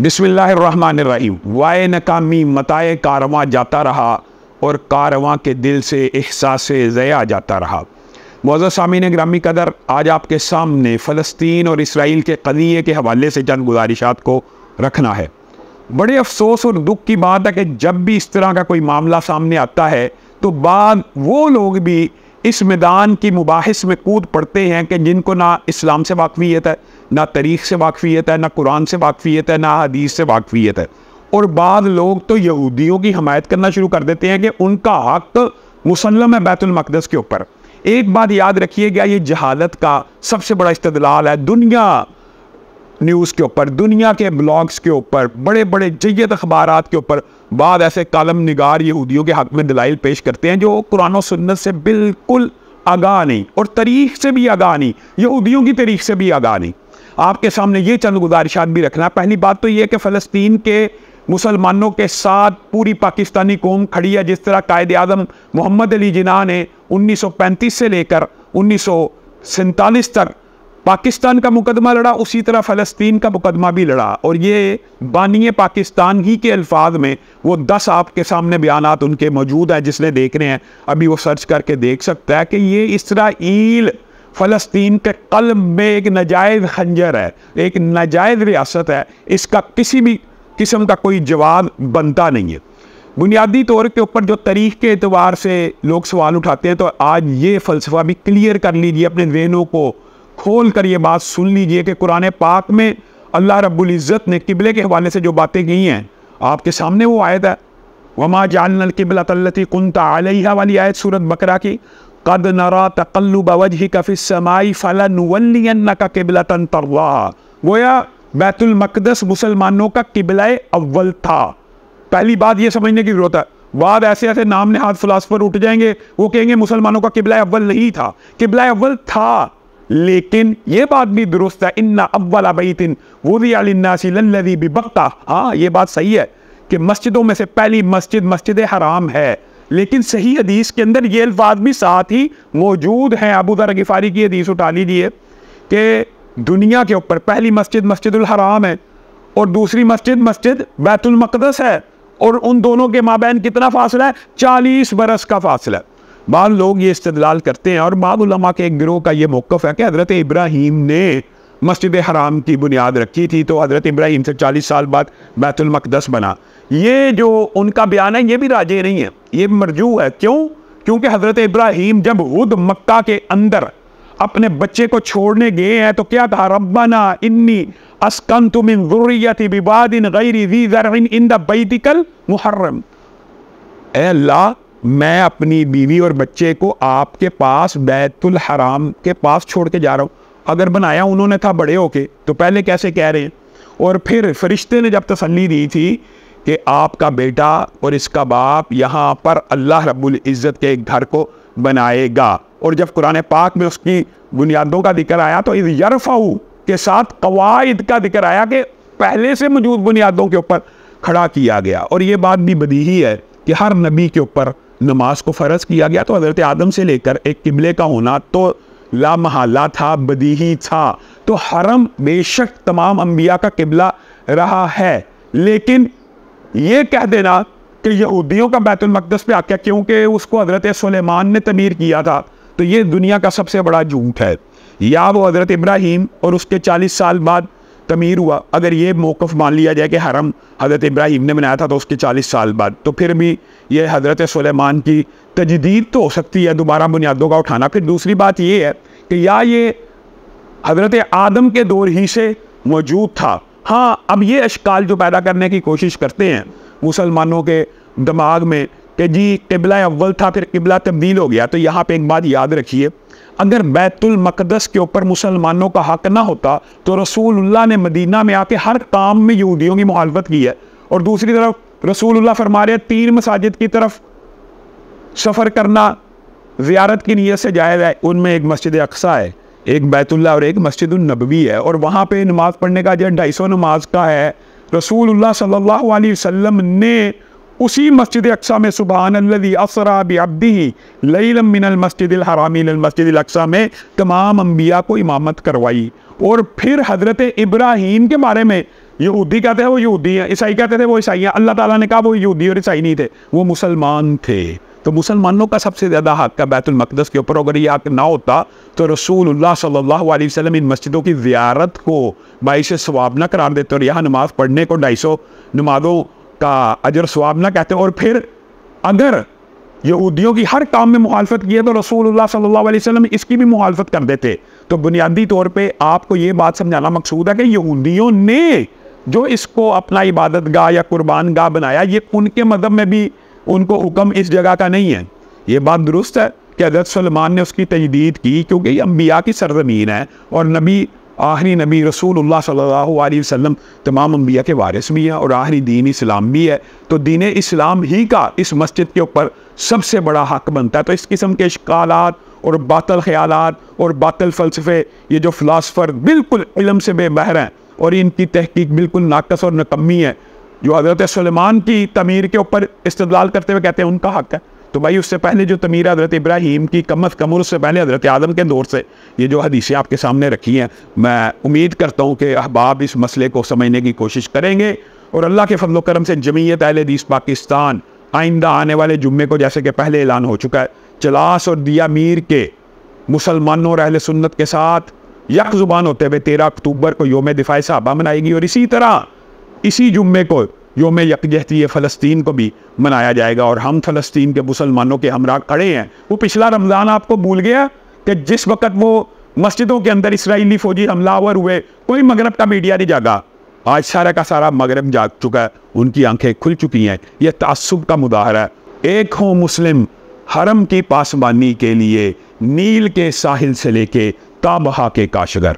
बिस्मिल्लाहिर्रहमानिर्रहीम। वाए नकामी मताए कारवां जाता रहा और कारवां के दिल से एहसास ज़या जाता रहा। मुअज़्ज़ज़ सामीन ग्रामी कदर, आज आपके सामने फ़लस्तीन और इसराइल के क़ज़िये के हवाले से चंद गुज़ारिशात को रखना है। बड़े अफसोस और दुख की बात है कि जब भी इस तरह का कोई मामला सामने आता है तो बाद वो लोग भी इस मैदान की मुबाहिस में कूद पड़ते हैं कि जिनको ना इस्लाम से वाक़फ़ियत है, ना तारीख़ से वाक़फ़ियत है, ना कुरान से वाक़फ़ियत है, ना हदीस से वाक़फ़ियत है। और बाद लोग तो यहूदियों की हमायत करना शुरू कर देते हैं कि उनका हक़ मुसल्लम है बैतुल मक़दस के ऊपर। एक बात याद रखिएगा, ये जहालत का सबसे बड़ा इस्तदलाल है दुनिया न्यूज़ के ऊपर, दुनिया के ब्लॉग्स के ऊपर, बड़े बड़े जय्यद अखबारात के ऊपर बाद ऐसे कालम निगार यहूदियों के हक़ में दलाइल पेश करते हैं जो कुरान और सुन्नत से बिल्कुल आगाह नहीं और तारीख़ से भी आगाह नहीं, यहूदियों की तारीख़ से भी आगाह नहीं। आपके सामने ये चंद गुज़ारिशात भी रखना है। पहली बात तो ये कि फ़लस्तीन के मुसलमानों के साथ पूरी पाकिस्तानी कौम खड़ी है। जिस तरह कायद आज़म मोहम्मद अली जिन्ना ने 1935 से लेकर 1947 तक पाकिस्तान का मुकदमा लड़ा, उसी तरह फ़लस्तीन का मुकदमा भी लड़ा। और ये बानिए पाकिस्तान ही के अल्फाज में वो 10 आपके सामने बयानात उनके मौजूद हैं, जिसने देखने हैं अभी वो सर्च करके देख सकता है कि ये इसराइल फ़लस्तीन के क़ल्ब में एक नाजायज़ खंजर है, एक नाजायज़ रियासत है। इसका किसी भी किस्म का कोई जवाब बनता नहीं है। बुनियादी तौर के ऊपर जो तारीख़ के एतबार से लोग सवाल उठाते हैं, तो आज ये फ़लसफ़ा भी क्लियर कर लीजिए, अपने ज़हनों को खोल कर ये बात सुन लीजिए कि कुरान पाक में अल्लाह रब्बुल इज़्ज़त ने किबले के हवाले से जो बातें की हैं आपके सामने वो आयत है, वमा जअलनल क़िबलतल्लती कुन्ता अलैहा वाली आयत सूरत बकरा की, क़द नरा तक़ल्लुब वजहिका फ़िस समाई फ़लनुवल्लियन्नका क़िबलतन तर्ज़ाहा। गोया बैतुल मक़दस मुसलमानों का किबला अव्वल था। पहली बात ये समझने की ज़रूरत है। बाद ऐसे ऐसे नाम नहाद फ़िलासफ़र उठ जाएंगे, वो कहेंगे मुसलमानों का किबला अव्वल नहीं था। किबला अव्वल था, लेकिन ये बात भी दुरुस्त है, इन्ना अव्वला बैतिन वुदिअ लिन्नासि लल्लज़ी बिबक्का। हाँ, ये बात सही है कि मस्जिदों में से पहली मस्जिद मस्जिद हराम है, लेकिन सही हदीस के अंदर ये अल्फाज भी साथ ही मौजूद हैं। अबू ज़र ग़िफ़ारी की हदीस उठा लीजिए कि दुनिया के ऊपर पहली मस्जिद मस्जिदुल हराम है और दूसरी मस्जिद मस्जिद बैतुल मक़दस है, और उन दोनों के माबैन कितना फासला है? 40 बरस का फासला है। बाद लोग ये इस्तदलाल करते हैं और बाद उलमा के एक गिरोह का ये मौक़िफ़ है कि हज़रत इब्राहीम ने मस्जिद हराम की बुनियाद रखी थी, तो हज़रत इब्राहीम से 40 साल बाद बैतुल मक़दस बना। ये जो उनका बयान है ये भी राजे नहीं है, ये मरजू है। क्यों? क्योंकि हज़रत इब्राहीम जब खुद मक्का के अंदर अपने बच्चे को छोड़ने गए हैं तो क्या कहा? रब्बना इन्नी अस्कन्तु मिन ज़ुर्रिय्यती बिवादिन गैरि ज़ी ज़रअन इंद बैतिकल मुहर्रम। ऐ अल्लाह, मैं अपनी बीवी और बच्चे को आपके पास बैतुल हराम के पास छोड़ के जा रहा हूँ। अगर बनाया उन्होंने था बड़े होके तो पहले कैसे कह रहे हैं? और फिर फरिश्ते ने जब तसल्ली दी थी कि आपका बेटा और इसका बाप यहाँ पर अल्लाह रब्बुल इज़्ज़त के एक घर को बनाएगा, और जब कुरान पाक में उसकी बुनियादों का जिक्र आया तो इज़ यरफ़ऊ के साथ कवाइद का जिक्र आया कि पहले से मौजूद बुनियादों के ऊपर खड़ा किया गया। और ये बात भी बदीही है कि हर नबी के ऊपर नमाज को फ़र्ज़ किया गया, तो हज़रत आदम से लेकर एक किबले का होना तो ला महल्ला था, बदीही था। तो हरम बेशक तमाम अम्बिया का किबला रहा है, लेकिन ये कह देना कि यहूदियों का बैतुल मक़दस पे आके क्योंकि उसको हज़रत सुलेमान ने तमीर किया था, तो ये दुनिया का सबसे बड़ा झूठ है। या वो हज़रत इब्राहीम और उसके 40 साल बाद तमीर हुआ, अगर ये मौक़िफ़ मान लिया जाए कि हरम हज़रत इब्राहीम ने बनाया था तो उसके 40 साल बाद, तो फिर भी ये हज़रत सुलेमान की तजदीद तो हो सकती है, दोबारा बुनियादों का उठाना। फिर दूसरी बात ये है कि या ये हज़रत आदम के दौर ही से मौजूद था। हाँ, अब ये अशकाल जो पैदा करने की कोशिश करते हैं मुसलमानों के दिमाग में कि जी किबला अव्वल था फिर किबला तब्दील हो गया, तो यहाँ पे एक बात याद रखिए, अगर बैतुल मक़दस के ऊपर मुसलमानों का हक़ ना होता तो रसूलुल्लाह ने मदीना में आके हर काम में यहूदियों की मुखालफत की है। और दूसरी तरफ रसूलुल्लाह फरमा रहे हैं 3 मसाजिद की तरफ सफ़र करना ज़ियारत की नीयत से जायज़ है। उनमें एक मस्जिद अक्सा है, एक बैतुल्लाह और एक मस्जिदुन नबवी है, और वहाँ पे नमाज़ पढ़ने का जो 250 नमाज का है, रसूलुल्लाह सल्लल्लाहु अलैहि वसल्लम ने उसी मस्जिद अक्सा में सुबहानल्लज़ी असरा बिअब्दिही लैलन मिनल मस्जिदिल हराम इलल मस्जिदिल अक्सा में तमाम अंबिया को इमामत करवाई। और फिर हजरत इब्राहीम के बारे में यहूदी कहते हैं वो यहूदी हैं, ईसाई कहते थे वो ईसाई हैं। अल्लाह ताला ने कहा वो यहूदी और ईसाई नहीं थे, वो मुसलमान थे। तो मुसलमानों का सबसे ज़्यादा हक है बैतुल मक़दस के ऊपर। अगर ये हक ना होता तो रसूलुल्लाह सल्लल्लाहु अलैहि वसल्लम इन मस्जिदों की ज़ियारत को बाइस सवाब ना करार देते और यहाँ नमाज़ पढ़ने को 250 नमाज़ों का अजर सवाब ना कहते। और फिर अगर यहूदियों की हर काम में मुखालफत की है तो रसूलुल्लाह सल्लल्लाहु अलैहि वसल्लम इसकी भी मुखालफत कर देते। तो बुनियादी तौर पे आपको ये बात समझाना मकसूद है कि यहूदियों ने जो इसको अपना इबादत गाह या कुर्बान गाह बनाया, ये उनके मज़हब में भी उनको हुक्म इस जगह का नहीं है। ये बात दुरुस्त है कि हज़रत सुलेमान ने उसकी तजदीद की, क्योंकि ये अम्बिया की सरज़मीन है और नबी आखिरी नबी रसूलुल्लाह सल्लल्लाहु अलैहि वसल्लम तमाम अम्बिया के वारिस भी हैं और आखिरी दीन इस्लाम भी है। तो दीन इस्लाम ही का इस मस्जिद के ऊपर सबसे बड़ा हक बनता है। तो इस किस्म के इश्कालात और बातिल ख्यालात और बातिल फ़लसफ़े, ये जो फ़िलासफ़र बिल्कुल इल्म से बेबहर हैं और इनकी तहकीक बिल्कुल नाकस और नकम्मी है, जो हज़रत सुलेमान की तमीर के ऊपर इस्तदलाल करते हुए कहते हैं उनका हक है। तो भाई उससे पहले जो तमीर हज़रत इब्राहीम की कम अज़ कम, उससे पहले हज़रत आदम के दौर से ये जो हदीसें आपके सामने रखी हैं, मैं उम्मीद करता हूँ कि अहबाब इस मसले को समझने की कोशिश करेंगे और अल्लाह के फज़ल व करम से जमीयत अहले हदीस पाकिस्तान आइंदा आने वाले जुम्मे को, जैसे कि पहले ऐलान हो चुका है, चलास और दिया मीर के मुसलमानों और अहले सुन्नत के साथ यक ज़ुबान होते हुए 13 अक्टूबर को योम दिफ़ाए सहाबा मनाएगी और इसी तरह इसी जुम्मे को योम यकजहती फ़लस्तीन को भी मनाया जाएगा। और हम फ़लस्तीन के मुसलमानों के हमरा खड़े हैं। वो पिछला रमज़ान आपको भूल गया कि जिस वक़्त वो मस्जिदों के अंदर इसराइली फ़ौजी हमलावर हुए, कोई मगरब का मीडिया नहीं जागा। आज सारा का सारा मगरब जाग चुका है, उनकी आंखें खुल चुकी हैं। यह तअस्सुब का मुदाहरा है। एक हो मुस्लिम हरम की पासबानी के लिए, नील के साहिल से लेके ताबहा के काशगर।